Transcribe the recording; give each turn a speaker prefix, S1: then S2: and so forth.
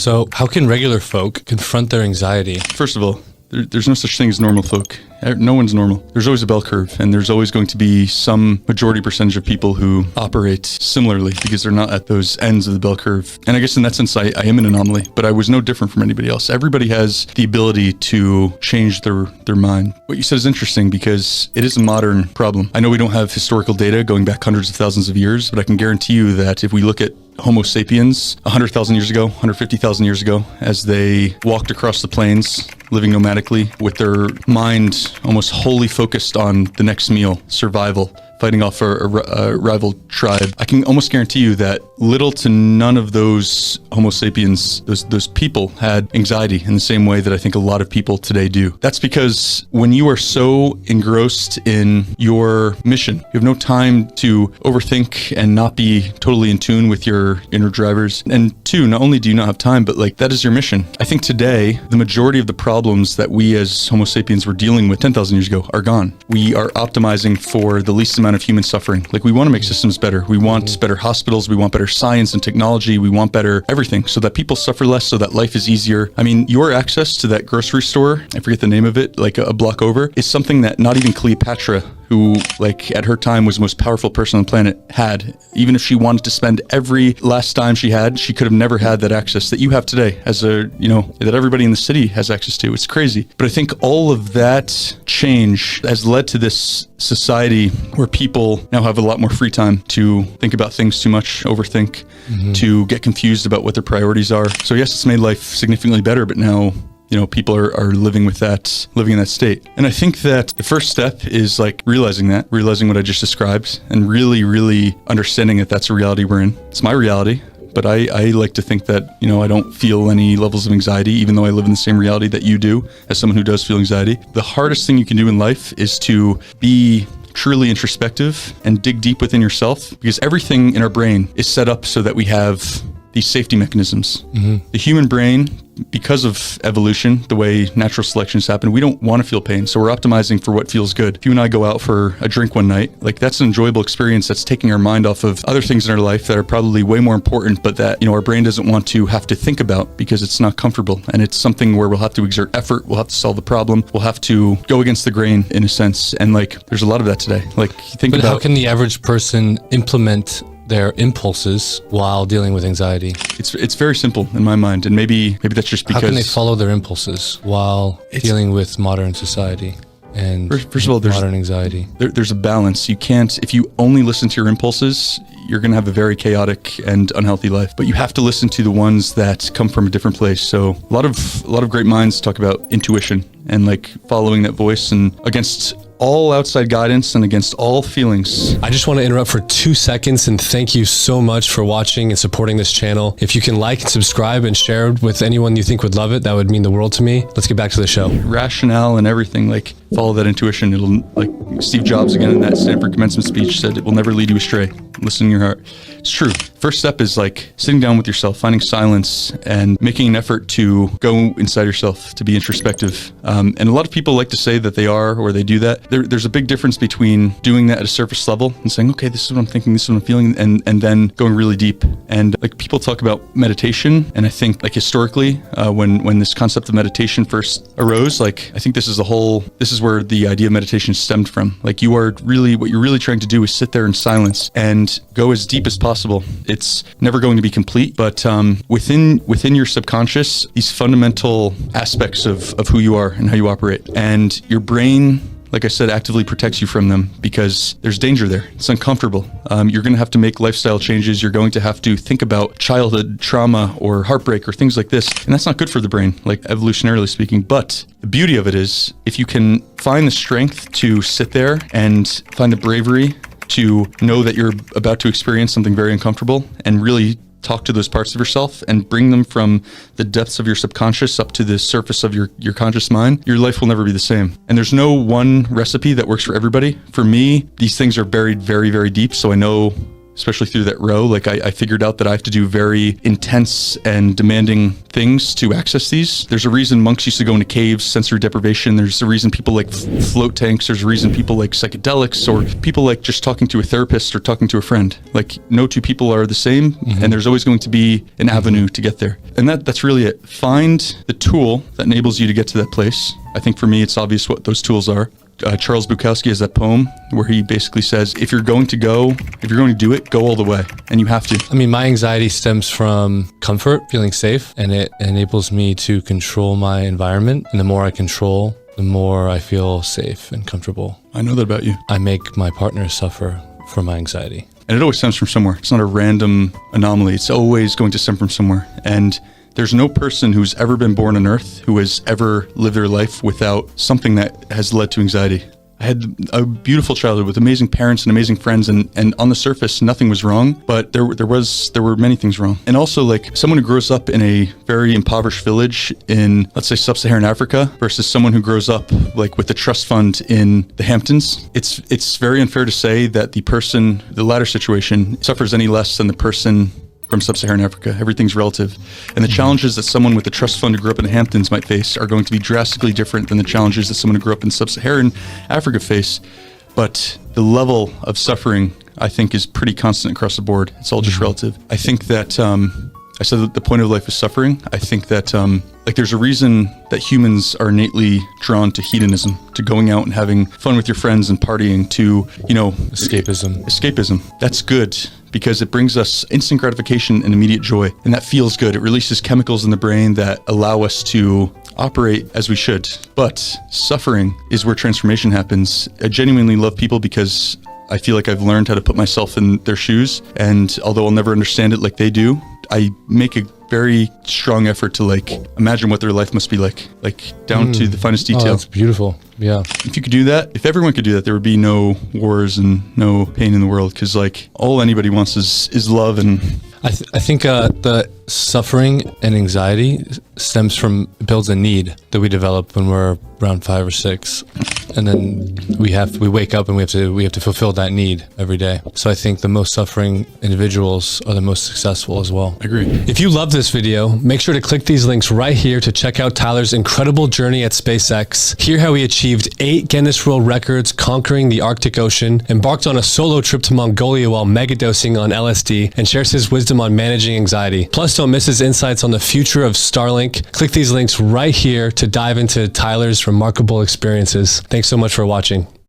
S1: So how can regular folk confront their anxiety?
S2: First of all, there's no such thing as normal folk. No one's normal. There's always a bell curve, and there's always going to be some majority percentage of people who operate similarly because they're not at those ends of the bell curve. And I guess in that sense, I am an anomaly, but I was no different from anybody else. Everybody has the ability to change their mind. What you said is interesting because it is a modern problem. I know we don't have historical data going back hundreds of thousands of years, but I can guarantee you that if we look at Homo sapiens 100,000 years ago, 150,000 years ago, as they walked across the plains, living nomadically with their mind almost wholly focused on the next meal, survival, fighting off a rival tribe. I can almost guarantee you that little to none of those Homo sapiens, those people had anxiety in the same way that I think a lot of people today do. That's because when you are so engrossed in your mission, you have no time to overthink and not be totally in tune with your inner drivers. And two, not only do you not have time, but like that is your mission. I think today, the majority of the problems that we as Homo sapiens were dealing with 10,000 years ago are gone. We are optimizing for the least amount of human suffering. Like we want to make systems better. We want better hospitals. We want better science and technology. We want better everything so that people suffer less, so that life is easier. I mean, your access to that grocery store, I forget the name of it, like a block over, is something that not even Cleopatra, who like at her time was the most powerful person on the planet, had. Even if she wanted to spend every last dime she had, she could have never had that access that you have today as that everybody in the city has access to. It's crazy. But I think all of that change has led to this society where people now have a lot more free time to think about things too much, overthink, to get confused about what their priorities are. So yes, it's made life significantly better, but now people are living in that state. And I think that the first step is like realizing what I just described and really, really understanding that that's a reality we're in. It's my reality, but I like to think that, I don't feel any levels of anxiety, even though I live in the same reality that you do as someone who does feel anxiety. The hardest thing you can do in life is to be truly introspective and dig deep within yourself, because everything in our brain is set up so that we have these safety mechanisms. The human brain, because of evolution, the way natural selection has happened, we don't want to feel pain. So we're optimizing for what feels good. If you and I go out for a drink one night, like that's an enjoyable experience that's taking our mind off of other things in our life that are probably way more important, but that, our brain doesn't want to have to think about because it's not comfortable. And it's something where we'll have to exert effort. We'll have to solve the problem. We'll have to go against the grain in a sense. And like, there's a lot of that today. Like think about—
S1: But how can the average person implement their impulses while dealing with anxiety?
S2: It's very simple in my mind, and maybe that's just because—
S1: How can they follow their impulses while dealing with modern society and
S2: first of all,
S1: modern anxiety?
S2: There's a balance. You can't, if you only listen to your impulses, you're going to have a very chaotic and unhealthy life. But you have to listen to the ones that come from a different place. So a lot of great minds talk about intuition and like following that voice, and against all outside guidance and against all feelings.
S3: I just want to interrupt for 2 seconds and thank you so much for watching and supporting this channel. If you can like and subscribe and share it with anyone you think would love it, that would mean the world to me. Let's get back to the show.
S2: Rationale and everything, like follow that intuition. It'll, like Steve Jobs again in that Stanford commencement speech said, it will never lead you astray. Listen to your heart. It's true. First step is like sitting down with yourself, finding silence and making an effort to go inside yourself, to be introspective. And a lot of people like to say that they are, or they do that. There's a big difference between doing that at a surface level and saying, okay, this is what I'm thinking, this is what I'm feeling, and then going really deep. And like people talk about meditation, and I think like historically, when this concept of meditation first arose, like I think this is where the idea of meditation stemmed from. Like what you're really trying to do is sit there in silence and go as deep as possible. It's never going to be complete, but within your subconscious, these fundamental aspects of who you are and how you operate, and your brain, like I said, actively protects you from them because there's danger there. It's uncomfortable. You're going to have to make lifestyle changes. You're going to have to think about childhood trauma or heartbreak or things like this. And that's not good for the brain, like evolutionarily speaking. But the beauty of it is if you can find the strength to sit there and find the bravery to know that you're about to experience something very uncomfortable and really talk to those parts of yourself and bring them from the depths of your subconscious up to the surface of your conscious mind, your life will never be the same. And there's no one recipe that works for everybody. For me, these things are buried very, very deep. So I know especially through that row. Like I figured out that I have to do very intense and demanding things to access these. There's a reason monks used to go into caves, sensory deprivation. There's a reason people like float tanks. There's a reason people like psychedelics, or people like just talking to a therapist or talking to a friend. Like no two people are the same, and there's always going to be an avenue to get there. And that's really it. Find the tool that enables you to get to that place. I think for me, it's obvious what those tools are. Charles Bukowski has that poem where he basically says, if you're going to do it, go all the way, and you have to.
S1: I mean, my anxiety stems from comfort, feeling safe, and it enables me to control my environment. And the more I control, the more I feel safe and comfortable.
S2: I know that about you.
S1: I make my partner suffer from my anxiety.
S2: And it always stems from somewhere. It's not a random anomaly. It's always going to stem from somewhere. And there's no person who's ever been born on earth who has ever lived their life without something that has led to anxiety. I had a beautiful childhood with amazing parents and amazing friends, and on the surface, nothing was wrong, but there were many things wrong. And also, like, someone who grows up in a very impoverished village in, let's say, sub-Saharan Africa versus someone who grows up, like, with a trust fund in the Hamptons, it's very unfair to say that the latter situation suffers any less than the person from sub-Saharan Africa. Everything's relative. And the challenges that someone with a trust fund who grew up in the Hamptons might face are going to be drastically different than the challenges that someone who grew up in sub-Saharan Africa face. But the level of suffering, I think, is pretty constant across the board. It's all just relative. I think that, I said that the point of life is suffering. I think that, like, there's a reason that humans are innately drawn to hedonism, to going out and having fun with your friends and partying, to, escapism. That's good, because it brings us instant gratification and immediate joy, and that feels good. It releases chemicals in the brain that allow us to operate as we should. But suffering is where transformation happens. I genuinely love people because I feel like I've learned how to put myself in their shoes, and although I'll never understand it like they do, I make a very strong effort to, like, imagine what their life must be like down to the finest detail.
S1: Oh, that's beautiful. Yeah.
S2: If you could do that, if everyone could do that, there would be no wars and no pain in the world, because, like, all anybody wants is love. And
S1: I think the suffering and anxiety builds a need that we develop when we're around 5 or 6, and then we wake up and we have to fulfill that need every day. So I think the most suffering individuals are the most successful as well.
S2: I agree.
S3: If you love this video, make sure to click these links right here to check out Tyler's incredible journey at SpaceX. Hear how he achieved 8 Guinness World Records conquering the Arctic Ocean, embarked on a solo trip to Mongolia while megadosing on LSD, and shares his wisdom on managing anxiety. Plus, don't miss his insights on the future of Starlink. Click these links right here to dive into Tyler's remarkable experiences. Thanks so much for watching.